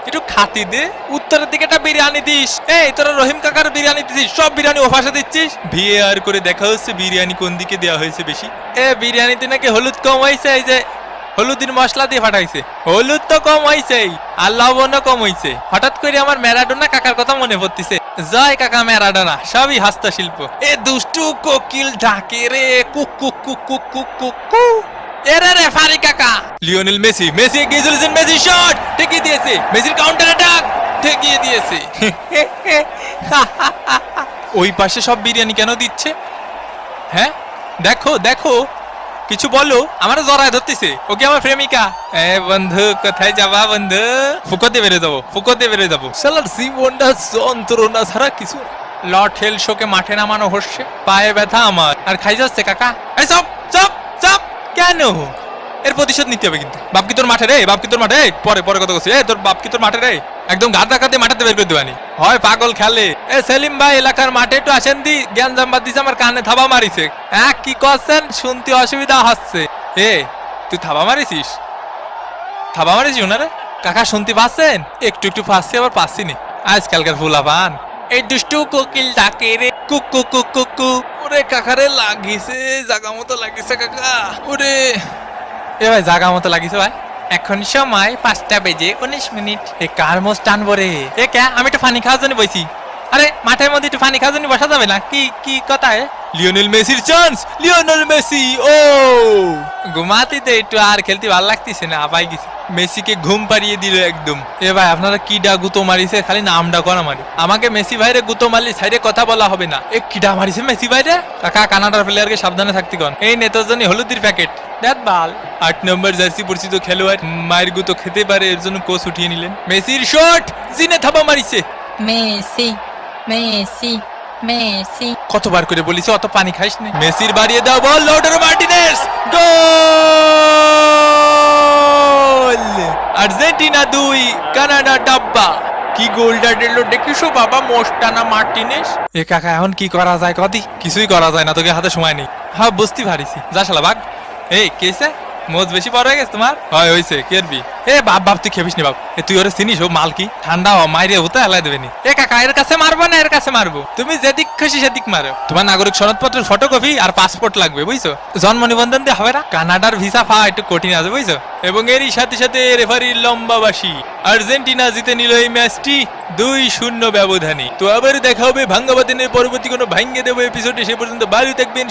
একটু খাতি দে। উত্তরের দিকে একটা বিরিয়ানি দিস। এই তোরা রহিম কাকার বিরিয়ানি দিছিস, সব বিরিয়ানি ওপাশে দিচ্ছিস। ভিএআর করে দেখা হচ্ছে বিরিয়ানি কোন দিকে দেওয়া হয়েছে বেশি। বিরিয়ানিতে নাকি হলুদ কম হয়েছে, এই যে হলুদের মশলা দিয়ে ফাটাইছে। হলুদ তো কম হয়েছে আর লবণও কম হয়েছে। হঠাৎ করে আমার ম্যারাডোনা কাকার কথা মনে পড়তেছে। জয় কাকা ম্যারাডোনা, সবই হস্তশিল্প। দুষ্টু কোকিল ডাকে রে, cook cook cook cook cook cook কু। এরে রেফারি কাকা, লিওনেল মেসি, মেসি এগিয়ে চলেছেন, মেসি শট ঠেকিয়ে দিয়েছে, মেসির কাউন্টার অ্যাটাক ঠেকিয়ে দিয়েছে। ওই পাশে সব বিরিয়ানি কেন দিচ্ছে? হ্যাঁ দেখো দেখো, কিছু বলো। আমার জড়ায় ধরতেছে, ওকে আমার প্রেমিকা। বন্ধু কোথায় যাবা বন্ধু? ফুকতে বেড়ে যাবো, ফুকতে বেড়ে যাবো। শালার জীবনটা যন্ত্রণা ছাড়া কিছু। লর্ড হেল শোকে মাঠে নামানো হচ্ছে, পায়ে ব্যথা আমার আর খাই যাচ্ছে কাকা। এই চপ চপ চপ, কেন? এর প্রতিশোধ নিতে হবে কিন্তু। বাপ কি তোর মাঠে রে, বাপ কি তোর মাঠে? পরে পরে কথা বলছি। তোর বাপ কি তোর মাঠে রে? একদম গাদা কাতে মাঠে বের করে দেবানি হয়, পাগল খেলে। সেলিম ভাই এলাকার মাঠে একটু আসেন দি, জ্ঞান জাম্বাদ দিছে, আমার কানে থাবা মারিছে। হ্যাঁ কি করছেন? শুনতে অসুবিধা হচ্ছে। তুই থাবা মারিছিস? থাবা মারিছিস ওনারে? কাকা শুনতে পাচ্ছেন? একটু একটু পাচ্ছি, আবার পাচ্ছি নি। আজকালকার ফুলা পান। এই দুষ্টু কোকিল ডাকে রে, cook cook cook cook cook. ওরে কাকারে লাগিছে, জাগা মতো লাগিছে কাকা। ওরে ভাই জাগা মতো লাগিছে ভাই। এখন সময় 5:19। কার মোষ টানবো রে? কে? আমি একটু পানি খাওয়ার জন্য বসি। আরে মাঠের মধ্যে একটু পানি খাওয়ার জন্য বসা যাবে না? কি কি কথা? লিওনেল মেসির চান্স, লিওনেল মেসি। ও ঘুমাতে তো একটু আর খেলতে ভালো লাগতেছে না, আবাই গেছে। মেসিকে ঘুম পাড়িয়ে দিল একদম। ভাই আপনারা কি ডা গুতো মারিছে? খালি নামটা করা মারি। আমাকে মেসি ভাইরে গুতো মারলি সাইডে কথা বলা হবে না। কিডা মারিছে মেসি ভাইরে? কাকা কানাডার প্লেয়ারকে সাবধানে থাকতে কন। এই নেতার জন্য হলুদের প্যাকেট। 8 নম্বর জার্সি পরিচিত খেলোয়াড় মায়ের গুতো খেতে পারে, এর জন্য কোচ উঠিয়ে নিলেন। মেসির শট, জিনে থাবা মারিছে। Messi Messi Messi. কতবার করে বলিস অত পানি খাইস না। মেসির বাড়িয়ে দাও বল, লাউটারো মার্টিনেজ, গোল! আর্জেন্টিনা 2, কানাডা ডাব্বা। কি গোলটা দিল দেখিছো বাবা, মোস্টানা মার্টিনেজ। কাকা এখন কি করা যায় কদি? কিছুই করা যায় না, তোকে হাতে সময় নেই। হ্যাঁ বুঝতে পারিছি, যা শালা ভাগ। কেছে মোজ বেশি বড় হয়ে গেছে তোমার? হয় হইছে, কেরবি। বাপ বাপ তুই খেপিস নি বাপ। তুই ওরে চিনিস? ও মাল কি ঠান্ডা হ, মাইরে হতে হেলাই দেবেনি। কাকা এর কাছে মারবো না, এর কাছে মারবো। তুমি যেদিক খুশি সেদিক মারো। তোমার নাগরিক সনদপত্রের ফটোকপি আর পাসপোর্ট লাগবে, বুঝছো? জন্ম নিবন্ধন দিয়ে হবে না। কানাডার ভিসা পাওয়া একটু কঠিন আছে, বুঝছো? এবং এরই সাথে সাথে রেফারির লম্বাবাসী। আর্জেন্টিনা জিতে নিল এই ম্যাচটি 2-0 ব্যবধানে। তো আবার দেখা হবে ভাঙ্গাবাদিনের পরবর্তী কোনো ভাঙ্গে দেবো এপিসোডে। সে পর্যন্ত ভালো থাকবেন।